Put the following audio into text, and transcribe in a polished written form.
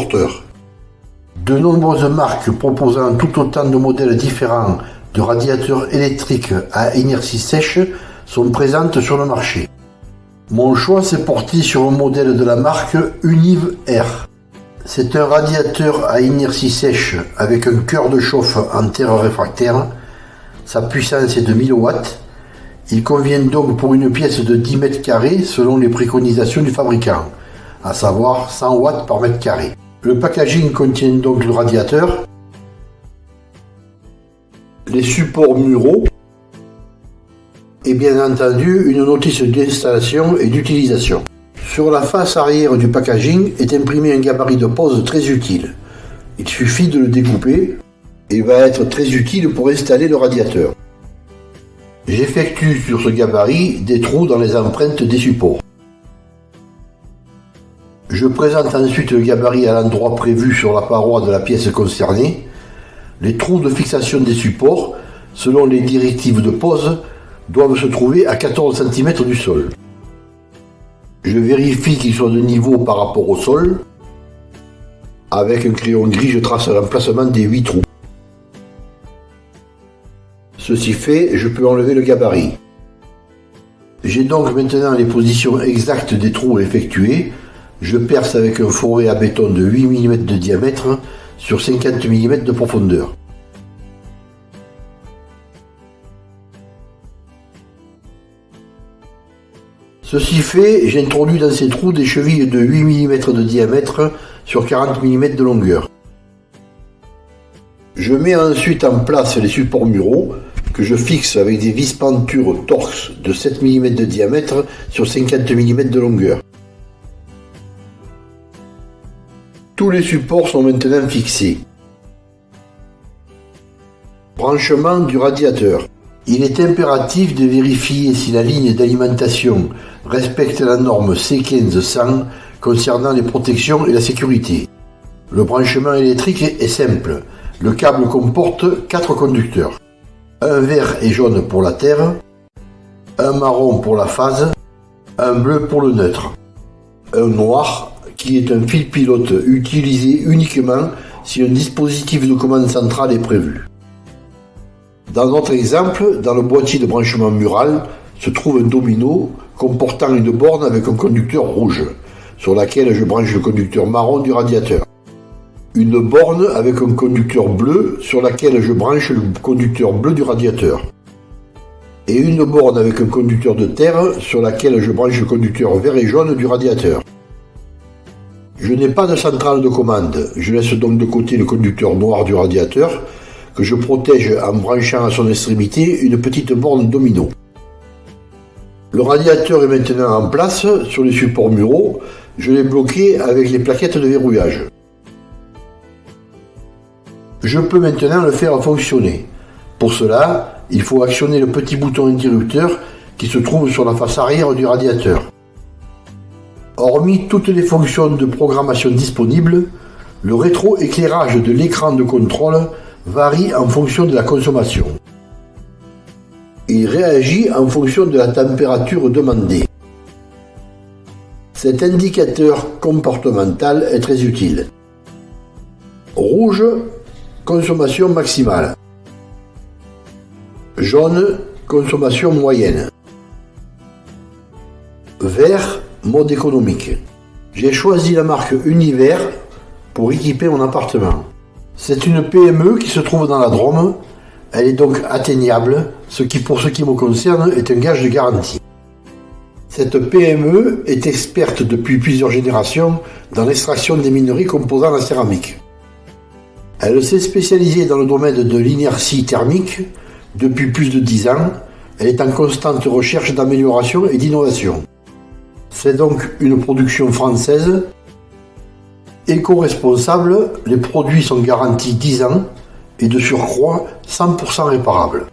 porteurs. De nombreuses marques proposant tout autant de modèles différents de radiateurs électriques à inertie sèche sont présentes sur le marché. Mon choix s'est porté sur un modèle de la marque Univ Air. C'est un radiateur à inertie sèche avec un cœur de chauffe en terre réfractaire. Sa puissance est de 1000 watts. Il convient donc pour une pièce de 10 mètres carrés selon les préconisations du fabricant, à savoir 100 watts par mètre carré. Le packaging contient donc le radiateur, les supports muraux et bien entendu une notice d'installation et d'utilisation. Sur la face arrière du packaging est imprimé un gabarit de pose très utile. Il suffit de le découper et va être très utile pour installer le radiateur. J'effectue sur ce gabarit des trous dans les empreintes des supports. Je présente ensuite le gabarit à l'endroit prévu sur la paroi de la pièce concernée. Les trous de fixation des supports, selon les directives de pose, doivent se trouver à 14 cm du sol. Je vérifie qu'ils soient de niveau par rapport au sol. Avec un crayon gris, je trace l'emplacement des 8 trous. Ceci fait, je peux enlever le gabarit. J'ai donc maintenant les positions exactes des trous à effectuer. Je perce avec un fourré à béton de 8 mm de diamètre sur 50 mm de profondeur. Ceci fait, j'introduis dans ces trous des chevilles de 8 mm de diamètre sur 40 mm de longueur. Je mets ensuite en place les supports muraux que je fixe avec des vis pentures torx de 7 mm de diamètre sur 50 mm de longueur. Tous les supports sont maintenant fixés. Branchement du radiateur. Il est impératif de vérifier si la ligne d'alimentation respecte la norme C1500 concernant les protections et la sécurité. Le branchement électrique est simple. Le câble comporte 4 conducteurs. Un vert et jaune pour la terre, un marron pour la phase, un bleu pour le neutre, un noir qui est un fil pilote utilisé uniquement si un dispositif de commande centrale est prévu. Dans notre exemple, dans le boîtier de branchement mural, se trouve un domino comportant une borne avec un conducteur rouge, sur laquelle je branche le conducteur marron du radiateur. Une borne avec un conducteur bleu sur laquelle je branche le conducteur bleu du radiateur. Et une borne avec un conducteur de terre sur laquelle je branche le conducteur vert et jaune du radiateur. Je n'ai pas de centrale de commande, je laisse donc de côté le conducteur noir du radiateur que je protège en branchant à son extrémité une petite borne domino. Le radiateur est maintenant en place sur les supports muraux, je l'ai bloqué avec les plaquettes de verrouillage. Je peux maintenant le faire fonctionner. Pour cela, il faut actionner le petit bouton interrupteur qui se trouve sur la face arrière du radiateur. Hormis toutes les fonctions de programmation disponibles, le rétroéclairage de l'écran de contrôle varie en fonction de la consommation. Il réagit en fonction de la température demandée. Cet indicateur comportemental est très utile. Rouge, consommation maximale. Jaune, consommation moyenne. Vert, mode économique. J'ai choisi la marque Univ Air pour équiper mon appartement. C'est une PME qui se trouve dans la Drôme. Elle est donc atteignable, ce qui pour ce qui me concerne est un gage de garantie. Cette PME est experte depuis plusieurs générations dans l'extraction des minerais composant la céramique. Elle s'est spécialisée dans le domaine de l'inertie thermique depuis plus de 10 ans. Elle est en constante recherche d'amélioration et d'innovation. C'est donc une production française. Éco-responsable, les produits sont garantis 10 ans et de surcroît 100% réparables.